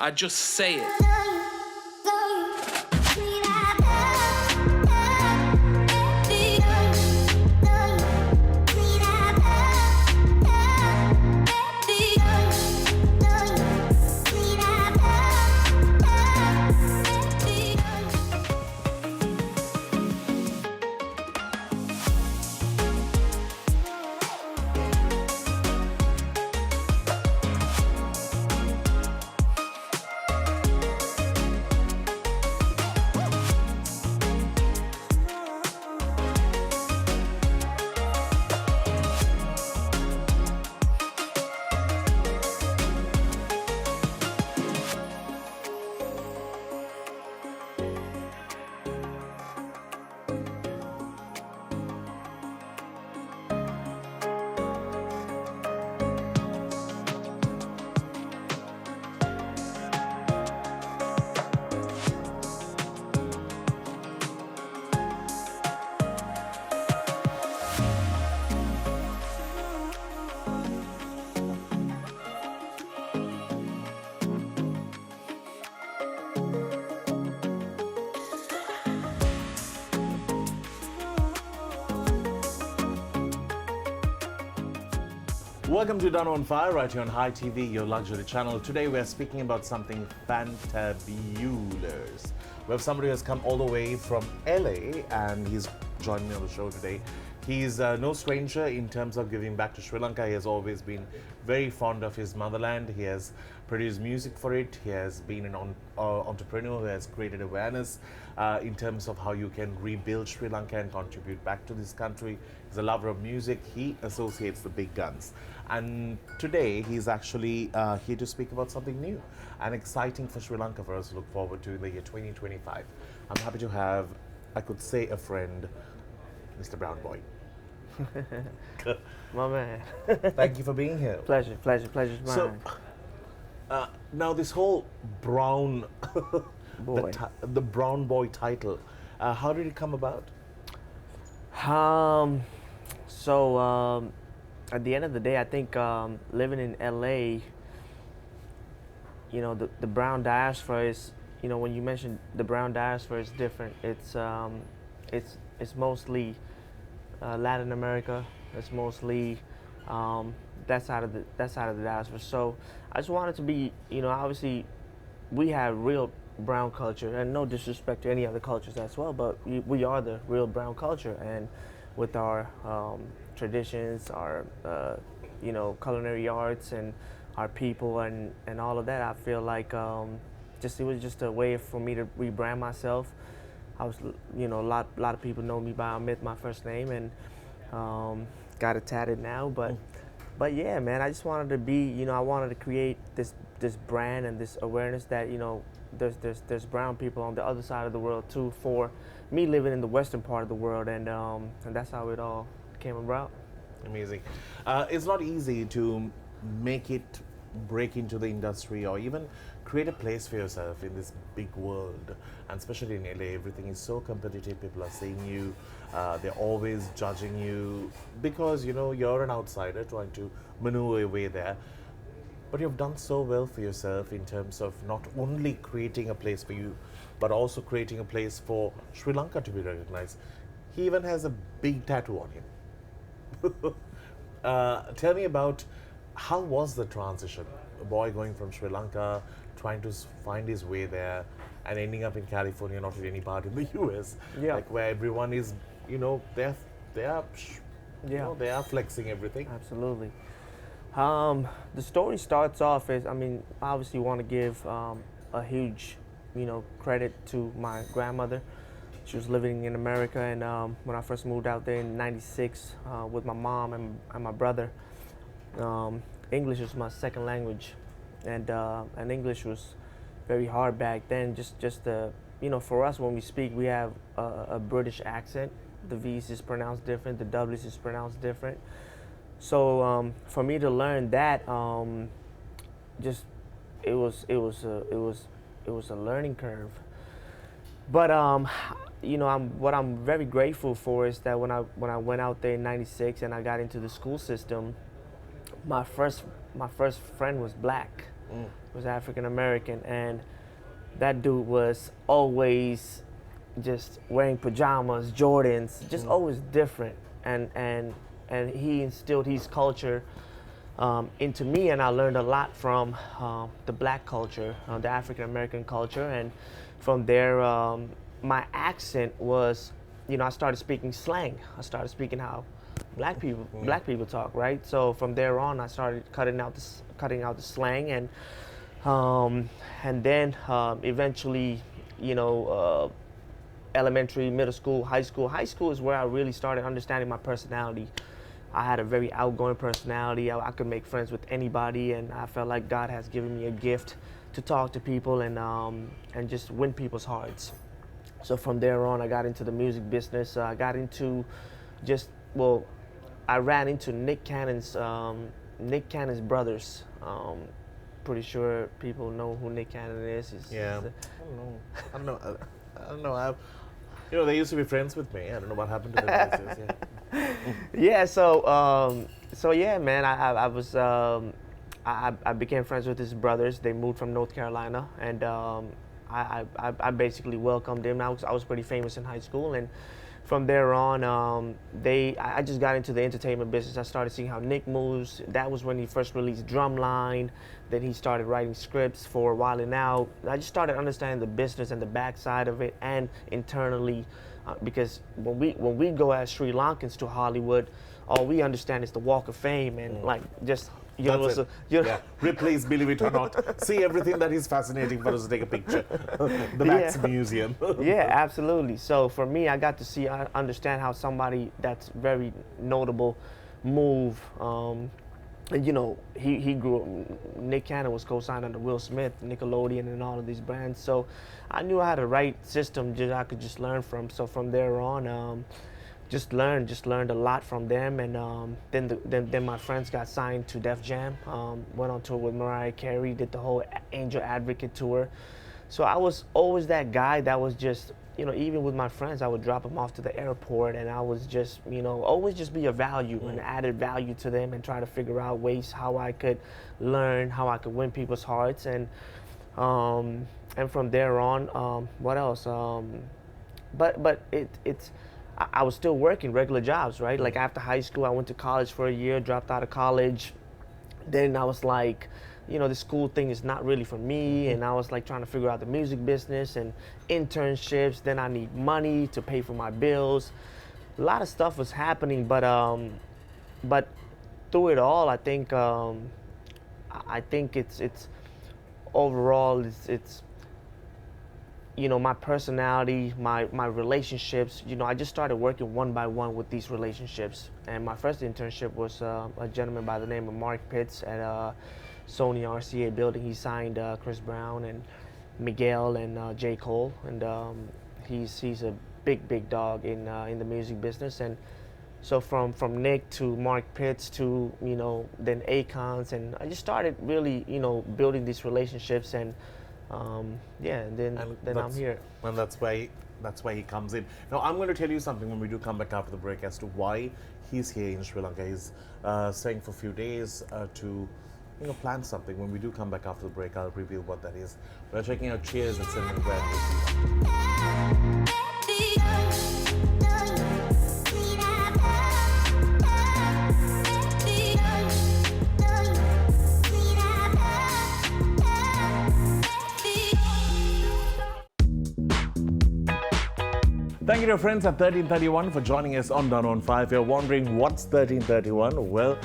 I just say it. Welcome to Danu on Fire, right here on Hi TV, your luxury channel. Today we're speaking about something fantabulous. We have somebody who has come all the way from LA and he's joining me on the show today. He's no stranger in terms of giving back to Sri Lanka. He has always been very fond of his motherland. He has produced music for it. He has been an entrepreneur who has created awareness in terms of how you can rebuild Sri Lanka and contribute back to this country. He's a lover of music. He associates the big guns. And today he's actually here to speak about something new and exciting for Sri Lanka for us to look forward to in the year 2025. I'm happy to have, I could say, a friend, Mr. Brown Boy. My man. Thank you for being here. Pleasure's mine. So, now this whole brown Boy. the brown boy title, how did it come about? At the end of the day, I think living in LA, the brown diaspora is, when you mention the brown diaspora, is different. It's mostly Latin America. It's mostly that side of the diaspora. So I just wanted to be, obviously we have real brown culture, and no disrespect to any other cultures as well, but we are the real brown culture, and with our traditions, our culinary arts, and our people, and all of that, I feel like it was just a way for me to rebrand myself. I was, a lot of people know me by Amith, my first name, and got it tatted now. But yeah, man, I just wanted to be, I wanted to create this brand and this awareness that, there's brown people on the other side of the world too, for me living in the western part of the world, and that's how it all came about. Amazing. It's not easy to break into the industry or even create a place for yourself in this big world, and especially in LA, everything is so competitive. People are seeing you, they're always judging you because you're an outsider trying to maneuver your way there. But you've done so well for yourself in terms of not only creating a place for you, but also creating a place for Sri Lanka to be recognized. He even has a big tattoo on him. Tell me about, how was the transition? A boy going from Sri Lanka, trying to find his way there, and ending up in California, not in any part in the US, Yeah. like where everyone is, they are flexing everything. Absolutely. The story starts off as, I obviously want to give a huge, credit to my grandmother. She was living in America, and when I first moved out there in '96 with my mom and my brother, English was my second language, and English was very hard back then. Just for us, when we speak, we have a British accent. The V's is pronounced different. The W's is pronounced different. So for me to learn that, it was a learning curve. But what I'm very grateful for is that when I went out there in '96 and I got into the school system, my first friend was black. was African American, and that dude was always just wearing pajamas, Jordans, just always different, and he instilled his culture into me, and I learned a lot from the black culture, the African American culture, and from there, my accent was, I started speaking slang. I started speaking how black people talk, right? So from there on, I started cutting out the slang, and then eventually, elementary, middle school, high school. High school is where I really started understanding my personality. I had a very outgoing personality. I could make friends with anybody, and I felt like God has given me a gift to talk to people and just win people's hearts. So from there on, I got into the music business. I got into I ran into Nick Cannon's brothers. Pretty sure people know who Nick Cannon is. Yeah. I don't know. They used to be friends with me. I don't know what happened to them these days. Yeah. So yeah, man. I became friends with his brothers. They moved from North Carolina, and I basically welcomed them. I was pretty famous in high school, and from there on, I just got into the entertainment business. I started seeing how Nick moves. That was when he first released Drumline. Then he started writing scripts for Wild 'N Out. I just started understanding the business and the backside of it, and internally, because when we go as Sri Lankans to Hollywood, all we understand is the Walk of Fame and like just. Yeah. Please believe it or not, see everything that is fascinating for us to take a picture. The Max Museum. Yeah, absolutely. So for me, I got to understand how somebody that's very notable move. And he grew. Nick Cannon was co-signed under Will Smith, Nickelodeon, and all of these brands. So I knew I had a right system I could just learn from. So from there on. Just learned a lot from them, and then my friends got signed to Def Jam. Went on tour with Mariah Carey, did the whole Angel Advocate tour. So I was always that guy that was just, even with my friends, I would drop them off to the airport, and I was just, always just be a value and added value to them, and try to figure out ways how I could learn, how I could win people's hearts, and from there on, what else? But it's. I was still working regular jobs, right? Like after high school, I went to college for a year, dropped out of college. Then I was like, the school thing is not really for me. And I was like trying to figure out the music business and internships. Then I need money to pay for my bills. A lot of stuff was happening, but through it all, I think it's overall it's my personality, my relationships, I just started working one by one with these relationships. And my first internship was a gentleman by the name of Mark Pitts at Sony RCA building. He signed Chris Brown and Miguel and J. Cole. And he's a big dog in the music business. And so from Nick to Mark Pitts to, then Akon's. And I just started really, building these relationships, and and then I'm here. And that's why he comes in. Now I'm going to tell you something when we do come back after the break as to why he's here in Sri Lanka. He's staying for a few days to plan something. When we do come back after the break, I'll reveal what that is. We're checking out Cheers and Cinnamon Bread. Thank you to our friends at 1331 for joining us on Danu on 5. If you're wondering what's 1331, well,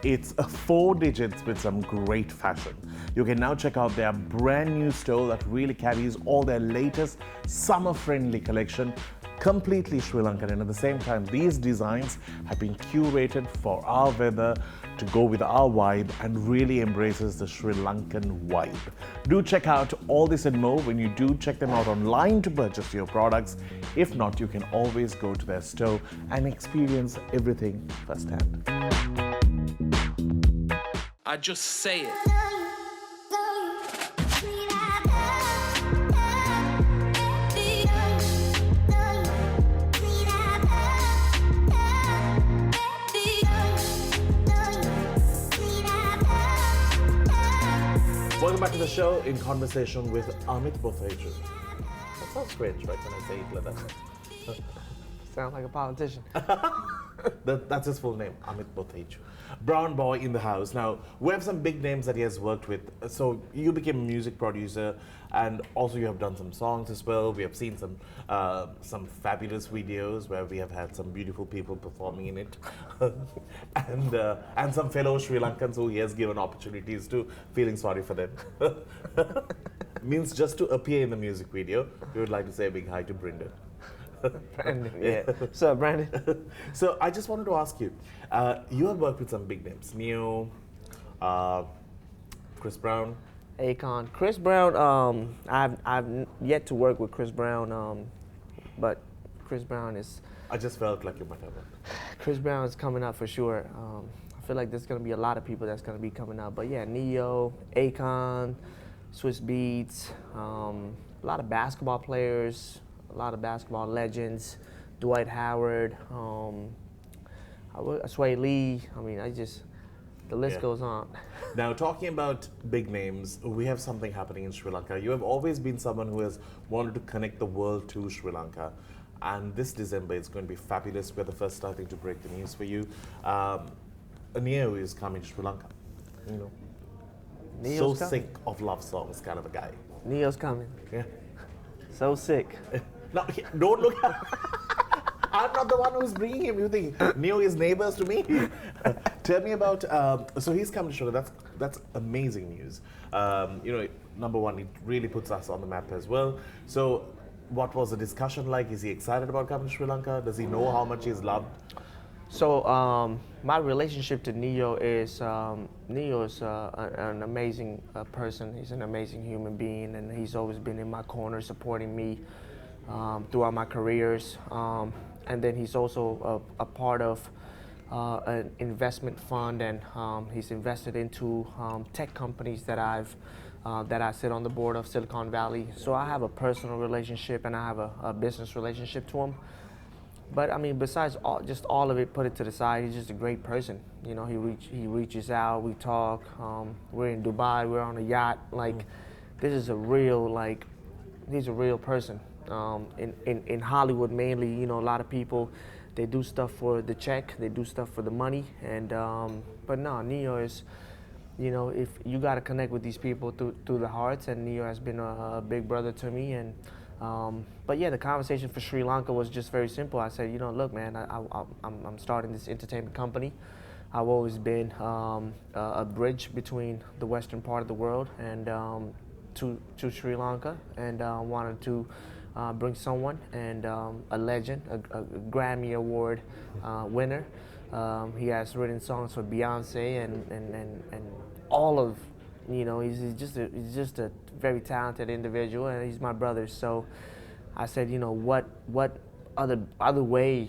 it's 4 digits with some great fashion. You can now check out their brand new store that really carries all their latest summer-friendly collection, completely Sri Lankan, and at the same time, these designs have been curated for our weather to go with our vibe and really embraces the Sri Lankan vibe. Do check out all this and more when you do check them out online to purchase your products. If not, you can always go to their store and experience everything firsthand. I just say it. Welcome back to the show in conversation with Amith Boteju. That sounds strange, right, when I say it like that? Sound like a politician. That's his full name, Amith Boteju. Brown boy in the house. Now, we have some big names that he has worked with. So you became a music producer, and also you have done some songs as well. We have seen some fabulous videos where we have had some beautiful people performing in it, and some fellow Sri Lankans who he has given opportunities to. Feeling sorry for them. Means just to appear in the music video. We would like to say a big hi to Brendan. Brandon, yeah. What's up, Brandon? So I just wanted to ask you, you have worked with some big names, Neo, Chris Brown. Akon. Chris Brown, I've yet to work with Chris Brown, but Chris Brown is... I just felt like you might have worked. Chris Brown is coming up for sure. I feel like there's going to be a lot of people that's going to be coming up. But yeah, Neo, Akon, Swiss Beats, a lot of basketball players, a lot of basketball legends, Dwight Howard, Sway Lee. I mean, the list goes on. Now, talking about big names, we have something happening in Sri Lanka. You have always been someone who has wanted to connect the world to Sri Lanka. And this December, it's going to be fabulous. We're the first starting to break the news for you. Neo is coming to Sri Lanka. You know, Neo's so coming. sick of love songs kind of a guy. Neo's coming. Yeah. So sick. No, don't look at I'm not the one who's bringing him. You think Neo is neighbors to me? Tell me about, so he's come to Sri Lanka. That's amazing news. You know, number one, it really puts us on the map as well. So what was the discussion like? Is he excited about coming to Sri Lanka? Does he know how much he's loved? So my relationship to Neo is an amazing person. He's an amazing human being, and he's always been in my corner supporting me throughout my careers. And then he's also a part of an investment fund, and he's invested into tech companies that I sit on the board of Silicon Valley. So I have a personal relationship and I have a business relationship to him. But I mean, besides all of it, put it to the side, he's just a great person. You know, he reaches out, we talk. We're in Dubai, we're on a yacht. Like, this is a real he's a real person. In Hollywood mainly, you know, a lot of people, they do stuff for the check, they do stuff for the money, and but no, Neo is, you know, if you got to connect with these people through the hearts, and Neo has been a big brother to me. And but yeah, the conversation for Sri Lanka was just very simple. I said, you know, look, man, I'm starting this entertainment company. I've always been a bridge between the western part of the world and to Sri Lanka, and wanted to bring someone, and a legend, a Grammy Award winner. He has written songs for Beyonce and all of, you know, he's just a very talented individual, and he's my brother. So I said, you know, what other way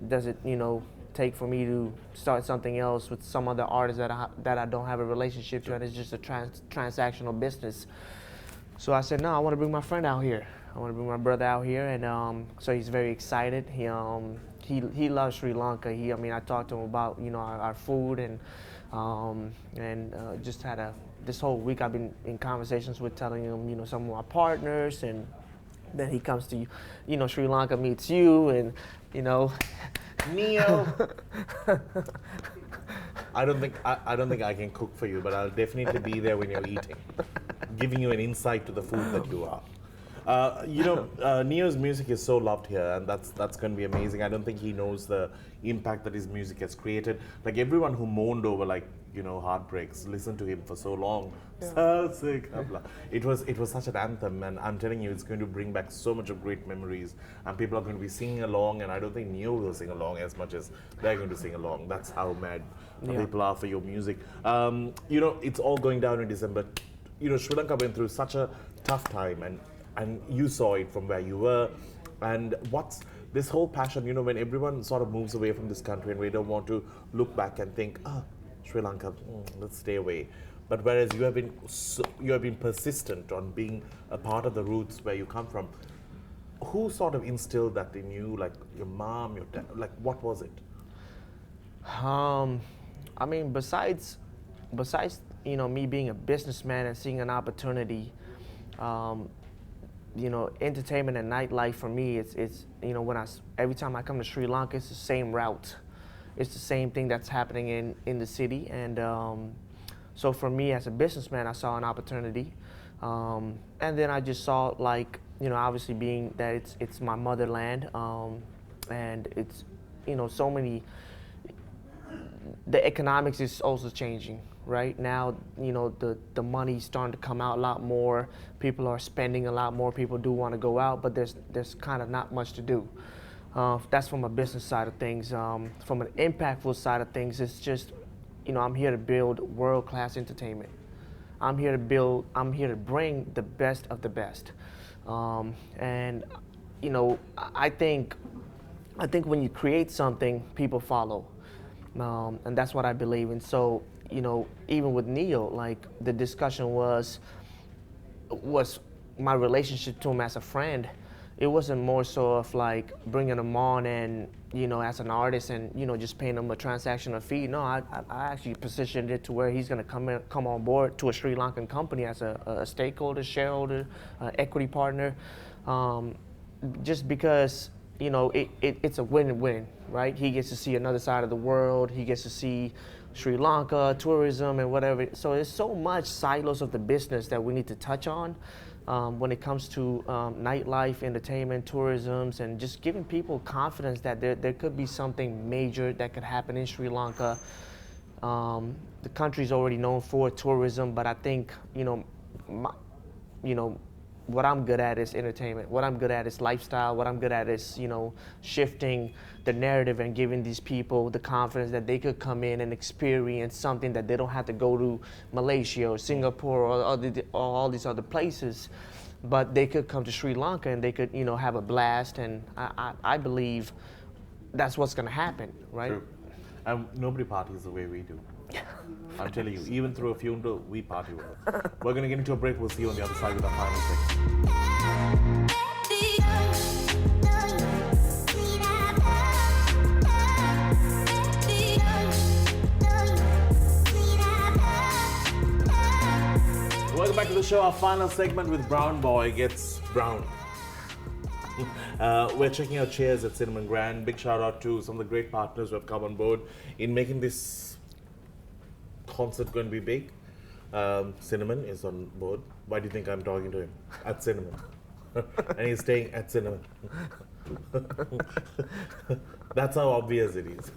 does it, you know, take for me to start something else with some other artist that I don't have a relationship to, and it's just a transactional business. So I said, no, I want to bring my friend out here. I want to bring my brother out here, and so he's very excited. He loves Sri Lanka. I talked to him about, you know, our food, and just had this whole week I've been in conversations with, telling him, you know, some of our partners, and then he comes to, you know, Sri Lanka meets you, and, you know, Neo. I don't think I can cook for you, but I'll definitely be there when you're eating, giving you an insight to the food that you are. You know, Neo's music is so loved here, and that's going to be amazing. I don't think he knows the impact that his music has created. Like, everyone who moaned over, like, you know, heartbreaks, listened to him for so long. Yeah. So sick. It was such an anthem, and I'm telling you, it's going to bring back so much of great memories, and people are going to be singing along, and I don't think Neo will sing along as much as they're going to sing along. That's how mad people are for your music. You know, it's all going down in December. You know, Sri Lanka went through such a tough time, and you saw it from where you were. And what's this whole passion, you know, when everyone sort of moves away from this country and we don't want to look back and think, Sri Lanka, let's stay away. But whereas you have been persistent on being a part of the roots where you come from, who sort of instilled that in you? Like your mom, your dad, like what was it? I mean, besides me being a businessman and seeing an opportunity, entertainment and nightlife for me, it's every time I come to Sri Lanka, it's the same route. It's the same thing that's happening in the city. And so for me as a businessman, I saw an opportunity. And then I just saw, like, obviously being that it's my motherland, and it's, so many, the economics is also changing. Right now, the money's starting to come out a lot more. People are spending a lot more. People do want to go out, but there's kind of not much to do. That's from a business side of things. From an impactful side of things, it's just, I'm here to build world-class entertainment. I'm here to bring the best of the best. And, I think when you create something, people follow. And that's what I believe in. So, even with Neo, like, the discussion was my relationship to him as a friend. It wasn't more so of like bringing him on and, as an artist and, just paying him a transactional fee. No, I actually positioned it to where he's going to come on board to a Sri Lankan company as a stakeholder, shareholder, equity partner, just because, it's a win-win, right? He gets to see another side of the world. He gets to see Sri Lanka, tourism, and whatever. So there's so much silos of the business that we need to touch on when it comes to nightlife, entertainment, tourism, and just giving people confidence that there could be something major that could happen in Sri Lanka. The country's already known for tourism, but I think, what I'm good at is entertainment. What I'm good at is lifestyle. What I'm good at is, shifting the narrative and giving these people the confidence that they could come in and experience something that they don't have to go to Malaysia or Singapore or all these other places, but they could come to Sri Lanka and they could, have a blast. And I believe that's what's going to happen, right? True. And nobody parties the way we do. I'm telling you, even through a funeral, we party well. We're going to get into a break. We'll see you on the other side with our final segment. Welcome back to the show. Our final segment with Brown Boy Gets Brown. We're checking out chairs at Cinnamon Grand. Big shout out to some of the great partners who have come on board in making this concert going to be big. Cinnamon is on board. Why do you think I'm talking to him? At Cinnamon. And he's staying at Cinnamon. That's how obvious it is.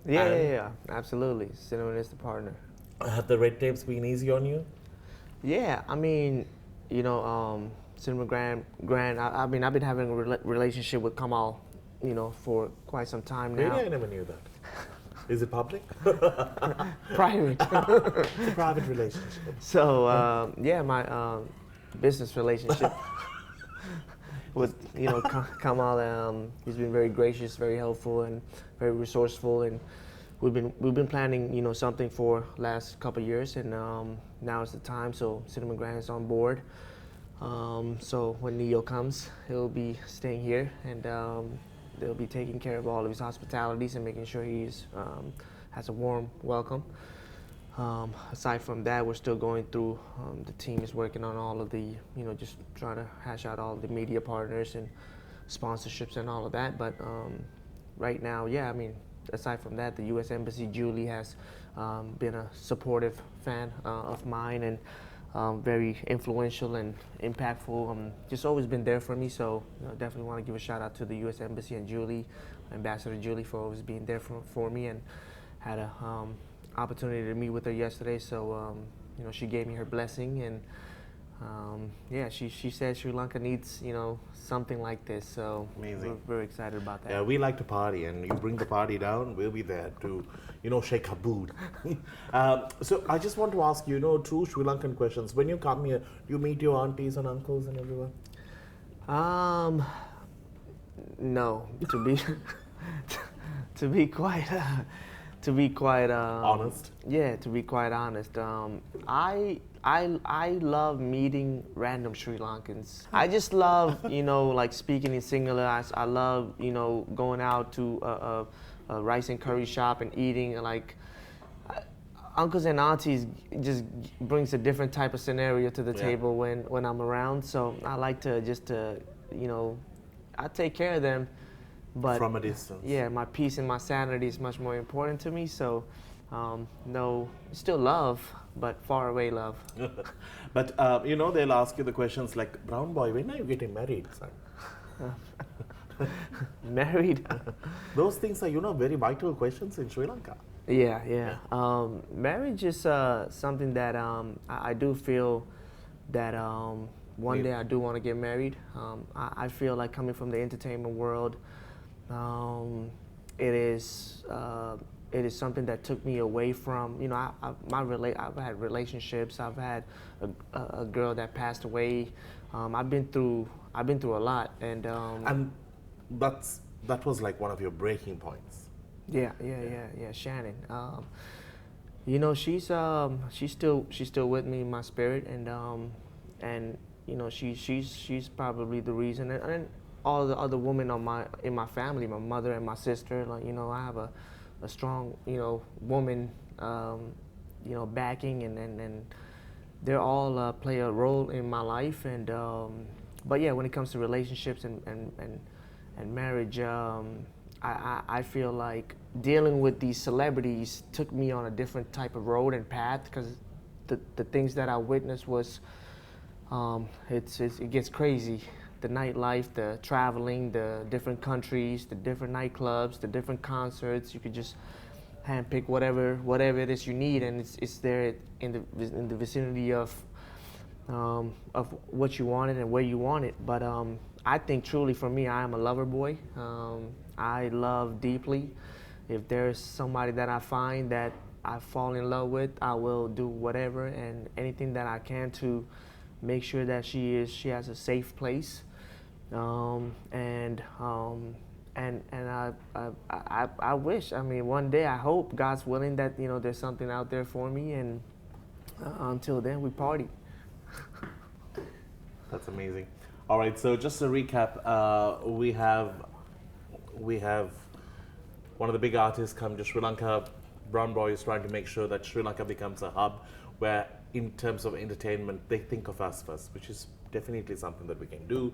Yeah, absolutely. Cinnamon is the partner. Have the red tapes been easy on you? Yeah, I mean, Cinnamon Grand. I've been having a relationship with Kamal, for quite some time now. Really? I never knew that. Is it public? Private. It's a private relationship. So, my business relationship with, Kamal, he's been very gracious, very helpful, and very resourceful. And we've been planning, something for last couple of years, and now is the time. So Cinnamon Grand is on board. So when Neo comes, he'll be staying here, and they'll be taking care of all of his hospitalities and making sure he's has a warm welcome. Aside from that, we're still going through, the team is working on all of the, just trying to hash out all the media partners and sponsorships and all of that. But right now, yeah, I mean, aside from that, the U.S. Embassy, Julie, has been a supportive fan of mine, and very influential and impactful. Just always been there for me. So definitely want to give a shout out to the U.S. Embassy and Julie, Ambassador Julie, for always being there for me, and had a opportunity to meet with her yesterday. So she gave me her blessing, and she said Sri Lanka needs something like this. So amazing. We're very excited about that. Yeah, we like to party, and you bring the party down, we'll be there to shake her boot. So I just want to ask you, two Sri Lankan questions. When you come here, do you meet your aunties and uncles and everyone? No, to be quite Honest. Yeah, to be quite honest, I love meeting random Sri Lankans. I just love like speaking in singular. I love going out to a rice and curry shop and eating. Like uncles and aunties just brings a different type of scenario to the Yeah. table when I'm around. So I like to you know, I take care of them, but From a distance. yeah, my peace and my sanity is much more important to me. So no, still love, but far away love. But you know, they'll ask you the questions like, Brown boy, when are you getting married, son? Married. Those things are, you know, very vital questions in Sri Lanka. Yeah. Marriage is something that I do feel that one day I do want to get married. I feel like coming from the entertainment world, it is something that took me away from, you know, I've had relationships. I've had a girl that passed away. I've been through a lot, and And that was like one of your breaking points. yeah, Shannon. You know, she's still with me in my spirit, and you know, she's probably the reason, and all the other women in my family, my mother and my sister. Like, you know, I have a strong, you know, woman, you know, backing, and they're all play a role in my life, and but yeah, when it comes to relationships and marriage, I feel like dealing with these celebrities took me on a different type of road and path, because the things that I witnessed was it gets crazy. The nightlife, the traveling, the different countries, the different nightclubs, the different concerts. You could just handpick whatever it is you need, and it's there in the vicinity of what you wanted and where you want it. But I think truly for me, I am a lover boy. I love deeply. If there's somebody that I find that I fall in love with, I will do whatever and anything that I can to make sure that she has a safe place. And I wish, I mean, one day I hope, God's willing, that, you know, there's something out there for me, and until then we party. That's amazing. All right, so just to recap, we have one of the big artists come to Sri Lanka. Brown Boy is trying to make sure that Sri Lanka becomes a hub where, in terms of entertainment, they think of us first, which is definitely something that we can do.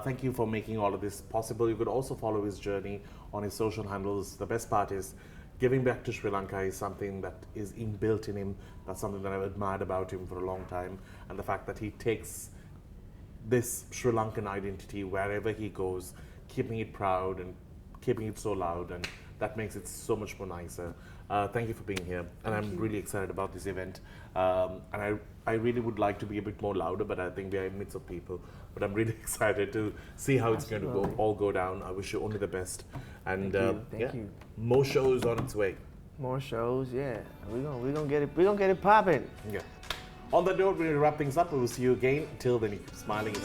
Thank you for making all of this possible. You could also follow his journey on his social handles. The best part is giving back to Sri Lanka is something that is inbuilt in him. That's something that I've admired about him for a long time. And the fact that he takes this Sri Lankan identity wherever he goes, keeping it proud and keeping it so loud, and that makes it so much more nicer. Thank you for being here, and I'm really excited about this event. And I really would like to be a bit more louder, but I think we are in the midst of people. But I'm really excited to see how it's going to all go down. I wish you only the best, and Thank you. more shows on its way. More shows, yeah. We're gonna get it popping. Yeah. On that note, we're going to wrap things up. We will see you again. Till then, you keep smiling.